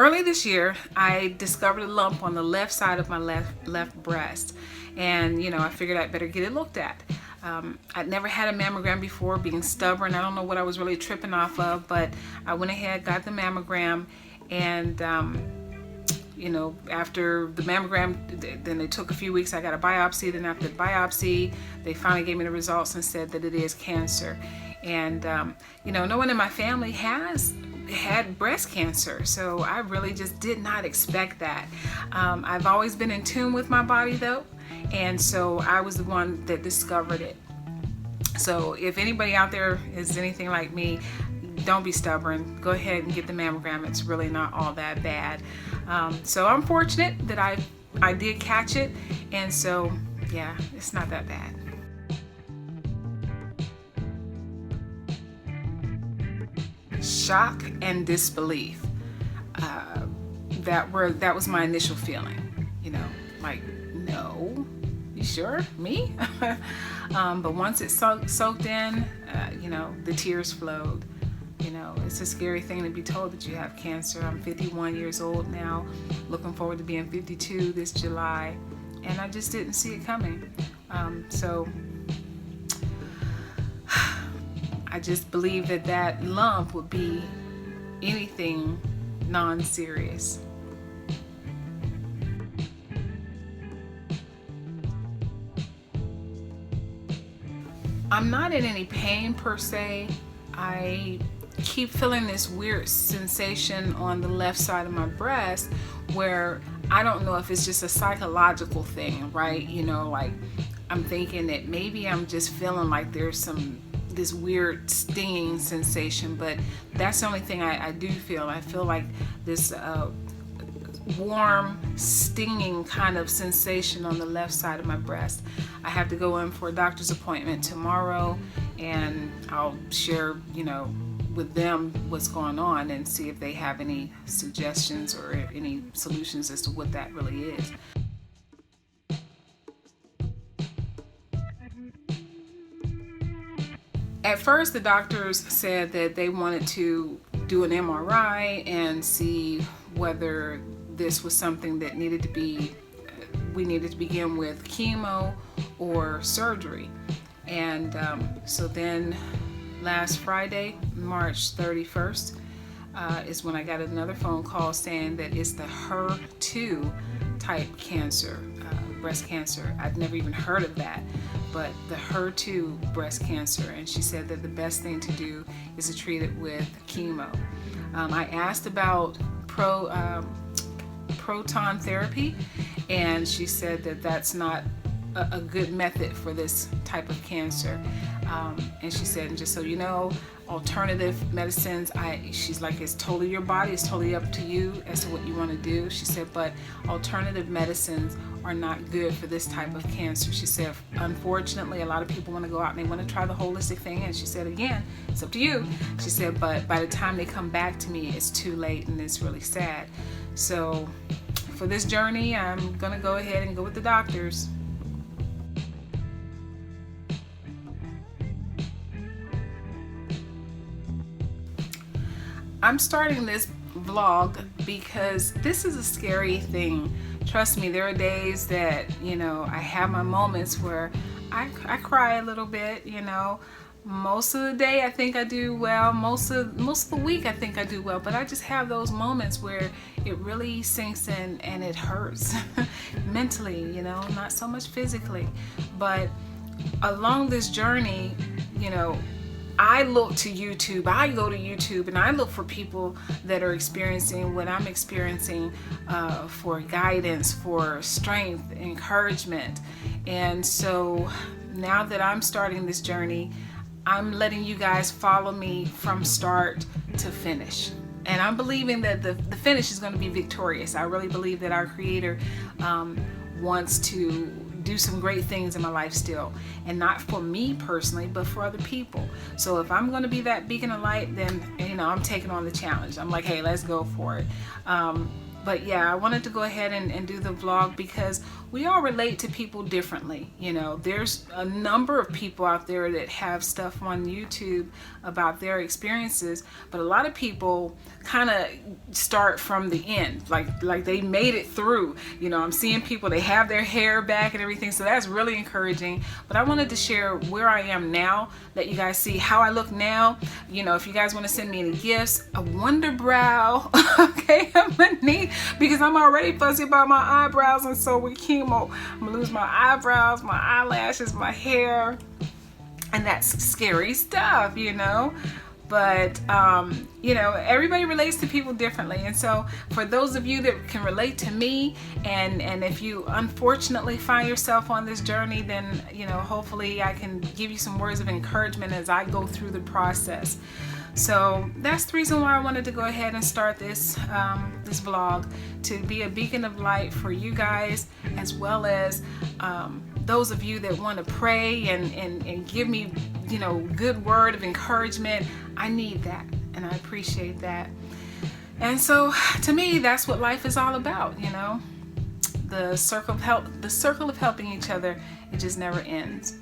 Early this year, I discovered a lump on the left side of my left breast, and I figured I'd better get it looked at. I'd never had a mammogram before, being stubborn. I don't know what I was really tripping off of, but I went ahead, got the mammogram, and after the mammogram, then it took a few weeks. I got a biopsy. Then after the biopsy, they finally gave me the results and said that it is cancer. And no one in my family has had breast cancer, so I really just did not expect that. I've always been in tune with my body though, and so I was the one that discovered it. So if anybody out there is anything like me, don't be stubborn. Go ahead and get the mammogram. It's really not all that bad. So I'm fortunate that I did catch it, and so yeah, it's not that bad. Shock and disbelief. That was my initial feeling. Like, no, you sure? Me? But once it soaked in, the tears flowed. It's a scary thing to be told that you have cancer. I'm 51 years old now, looking forward to being 52 this July, and I just didn't see it coming. So I just believe that lump would be anything non-serious. I'm not in any pain per se. I keep feeling this weird sensation on the left side of my breast where I don't know if it's just a psychological thing, right? Like I'm thinking that maybe I'm just feeling like there's this weird stinging sensation, but that's the only thing I do feel. I feel like this warm, stinging kind of sensation on the left side of my breast. I have to go in for a doctor's appointment tomorrow, and I'll share, with them what's going on and see if they have any suggestions or any solutions as to what that really is. At first, the doctors said that they wanted to do an MRI and see whether this was something that we needed to begin with chemo or surgery. And so then last Friday, March 31st, is when I got another phone call saying that it's the HER2 type cancer, breast cancer. I'd never even heard of that, but the HER2 breast cancer. And she said that the best thing to do is to treat it with chemo. I asked about proton therapy, and she said that that's not a good method for this type of cancer. And she said, and just so you know, alternative medicines, she's like, it's totally your body, it's totally up to you as to what you want to do. She said, but alternative medicines are not good for this type of cancer. She said, unfortunately, a lot of people want to go out and they want to try the holistic thing. And she said, again, it's up to you. She said, but by the time they come back to me, it's too late, and it's really sad. So for this journey, I'm going to go ahead and go with the doctors. I'm starting this vlog because this is a scary thing. Trust me, there are days that, I have my moments where I cry a little bit, Most of the day I think I do well. Most of the week I think I do well. But I just have those moments where it really sinks in and it hurts mentally, not so much physically. But along this journey, I look to YouTube, I go to YouTube, and I look for people that are experiencing what I'm experiencing for guidance, for strength, encouragement. And so now that I'm starting this journey, I'm letting you guys follow me from start to finish. And I'm believing that the finish is going to be victorious. I really believe that our Creator wants to do some great things in my life still, and not for me personally, but for other people. So if I'm going to be that beacon of light, then I'm taking on the challenge. I'm like, hey, let's go for it. But yeah, I wanted to go ahead and do the vlog because we all relate to people differently. You know, there's a number of people out there that have stuff on YouTube about their experiences, but a lot of people kind of start from the end, like they made it through. You know, I'm seeing people, they have their hair back and everything, so that's really encouraging. But I wanted to share where I am now, let you guys see how I look now. You know, if you guys want to send me any gifts, a wonder brow, okay, I'm gonna need, because I'm already fussy about my eyebrows, and so with chemo, I'm gonna lose my eyebrows, my eyelashes, my hair, and that's scary stuff, you know. But you know, everybody relates to people differently, and so for those of you that can relate to me, and if you unfortunately find yourself on this journey, then you know, hopefully I can give you some words of encouragement as I go through the process. So that's the reason why I wanted to go ahead and start this this vlog, to be a beacon of light for you guys, as well as those of you that want to pray and give me, you know, good word of encouragement. I need that, and I appreciate that. And so to me, that's what life is all about, you know. The circle of helping each other, it just never ends.